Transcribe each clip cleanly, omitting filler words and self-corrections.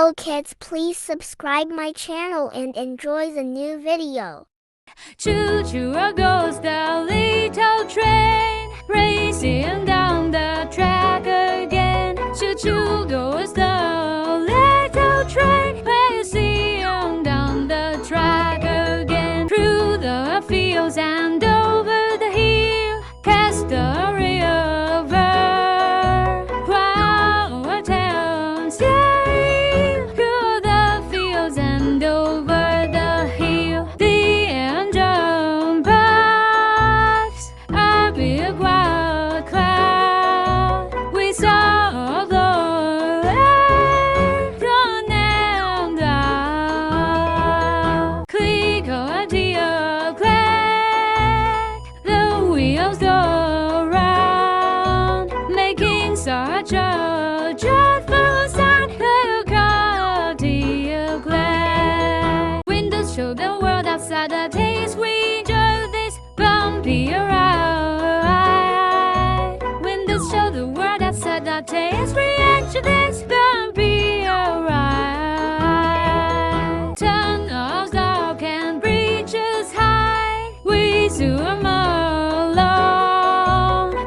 Hello kids, please subscribe my channel and enjoy the new video. Choo-choo goes the little train, racing down the track again. Choo-choo goes the little train, racing down the track again. Through the fields and over the hill, past the river, while our town sail through the fields and over the hill. The engine bugs a big wild cloud. We saw the air run and out. Click a dear clack, the wheels go round, making such a joyful sound. Click a dear clack. Windows show the world outside the taste. We enjoy this bumpy ride. Windows show the world outside the taste. React to this bumpy ride. Tunnels dark and bridges high. We zoom along.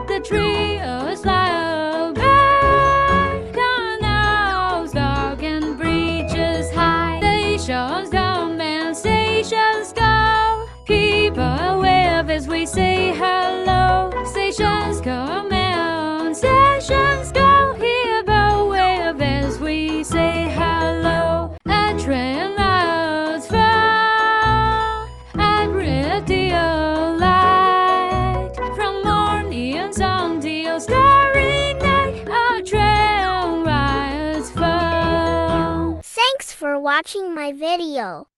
The trios fly above. Tunnels dark and bridges high. Stations come and stations go. Keep a wave as we say hello. Stations come and stations go. Keep a wave as we say hello. A train lights fall. A great deal light. From morning sun till starry night, a train rides far. Thanks for watching my video.